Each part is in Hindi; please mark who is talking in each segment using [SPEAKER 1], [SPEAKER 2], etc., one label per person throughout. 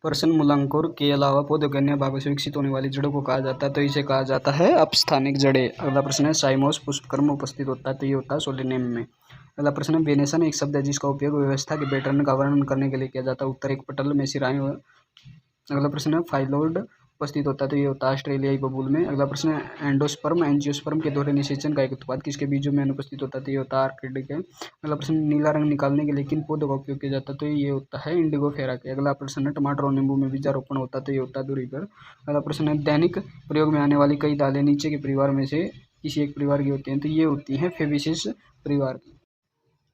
[SPEAKER 1] पर्सन मूलांकुर के अलावा पौधों के अन्य भागों से विकसित होने वाली जड़ों को कहा जाता है, तो इसे कहा जाता है अपस्थानिक जड़ें। अगला प्रश्न है साइमोस पुष्पक्रम में उपस्थित होता है, तो ये होता है सोलेनियम में। अगला प्रश्न है वेनेसन एक शब्द है जिसका उपयोग व्यवस्था के पैटर्न का वर्णन करने के लिए किया जाता है, उत्तर एक पटल में सिराएं। अगला प्रश्न है फाइलोड उपस्थित होता है, तो ये होता है ऑस्ट्रेलियाई बबूल में। अगला प्रश्न है एंडोस्पर्म एंजियोस्पर्म के दोहरे निषेचन का एक उत्पाद किसके बीजों में अनुपस्थित होता है, तो ये होता है आर्किड के। अगला प्रश्न नीला रंग निकालने के लिए किन पौधों का उपयोग किया जाता है, तो ये होता है इंडिगोफेरा के। अगला प्रश्न है टमाटर और नींबू में बीजारोपण होता है, तो ये होता है दूरी पर। अगला प्रश्न है दैनिक प्रयोग में आने वाली कई दालें नीचे के परिवार में से किसी एक परिवार की होती हैं, तो ये होती हैं फेबेसिस परिवार की।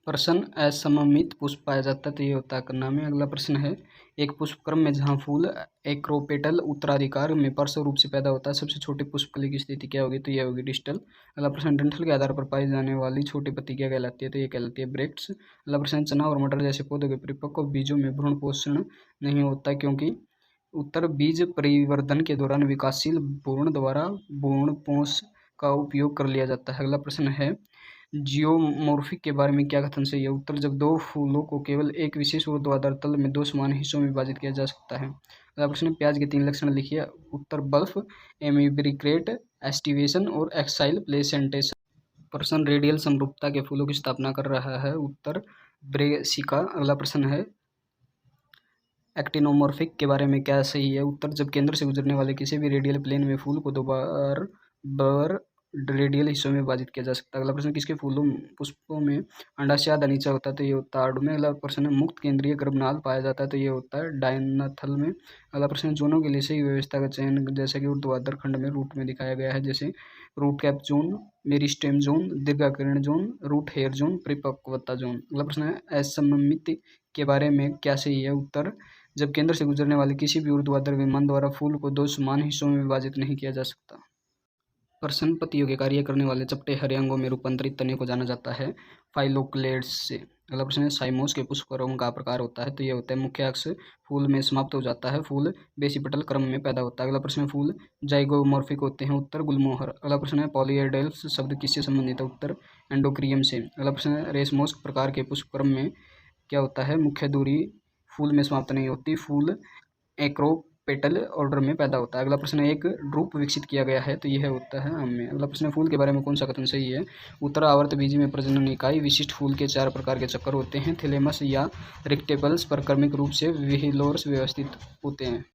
[SPEAKER 1] पर्सन असममित पुष्प पाया जाता है, तो ये होता है कन्ना में। अगला प्रश्न है एक पुष्पक्रम में जहाँ फूल एक्रोपेटल उत्तराधिकार में परस्पर रूप से पैदा होता है, सबसे छोटी पुष्पकली की स्थिति क्या होगी, तो यह होगी डिस्टल। अगला प्रश्न डंठल के आधार पर पाई जाने वाली छोटी पत्ती क्या कहलाती है, तो ये कहलाती है ब्रेक्ट्स। अगला प्रश्न चना और मटर जैसे पौधों के परिपक्व बीजों में भ्रूण पोषण नहीं होता क्योंकि, उत्तर बीज परिवर्धन के दौरान विकासशील भ्रूण द्वारा भ्रूणपोष का उपयोग कर लिया जाता है। अगला प्रश्न है जियोमॉर्फिक के बारे में क्या कथन सही है, उत्तर जब दो फूलों को केवल एक विशेष ऊर्ध्वाधर तल में दो समान हिस्सों में विभाजित किया जा सकता है। अगला प्रश्न प्याज के 3 लक्षण लिखिए, उत्तर बल्ब एमिब्रिक्रेट एस्टिवेशन और एक्साइल प्लेसेंटेशन। प्रश्न रेडियल समरूपता के फूलों की स्थापना कर रहा है, उत्तर ब्रेसिका। अगला प्रश्न है एक्टिनोमॉर्फिक के बारे में क्या सही है, उत्तर जब केंद्र से गुजरने वाले किसी भी रेडियल प्लेन में फूल को दो बार रेडियल हिस्सों में विभाजित किया जा सकता है। अगला प्रश्न किसके फूलों पुष्पों में अंडाशय आधा नीचा होता है, तो ये होता है आड़ू में। अगला प्रश्न है मुक्त केंद्रीय गर्भनाल पाया जाता है, तो ये होता है डायनाथल में। अगला प्रश्न जोनों के लिए सही व्यवस्था का चयन जैसा कि ऊर्ध्वाधर खंड में रूट में दिखाया गया है, जैसे root cap zone, meristem zone, दीर्घाकर्ण जोन, रूट हेयर जोन, परिपक्वता जोन। अगला प्रश्न है असममिति के बारे में क्या सही है, उत्तर जब केंद्र से गुजरने वाले किसी भी ऊर्ध्वाधर विमान द्वारा फूल को दो समान हिस्सों में विभाजित नहीं किया जा सकता। प्रश्न पत्तियों के कार्य करने वाले चपटे हरे अंगों में रूपांतरित तने को जाना जाता है फाइलोक्लेड्स से। अगला प्रश्न है साइमोस के पुष्पक्रम का प्रकार होता है, तो ये होता है मुख्य अक्ष फूल में समाप्त हो जाता है, फूल बेसिपेटल क्रम में पैदा होता है। अगला प्रश्न है फूल जाइगोमॉर्फिक होते हैं, उत्तर गुलमोहर। अगला प्रश्न है पॉलीएडेल्स शब्द किससे संबंधित है, उत्तर एंडोक्रियम से। अगला प्रश्न है रेसमोस प्रकार के पुष्पक्रम में क्या होता है, मुख्य दूरी फूल में समाप्त नहीं होती, फूल एक्रोपेटल ऑर्डर में पैदा होता है। अगला प्रश्न है एक ड्रूप विकसित किया गया है, तो यह होता है आम में। अगला प्रश्न है फूल के बारे में कौन सा कथन सही है, उत्तर आवर्त बीजी में प्रजनन इकाई विशिष्ट फूल के 4 प्रकार के चक्कर होते हैं, थैलेमस या रेक्टेपल्स पर क्रमिक रूप से व्हीलोर्स व्यवस्थित होते हैं।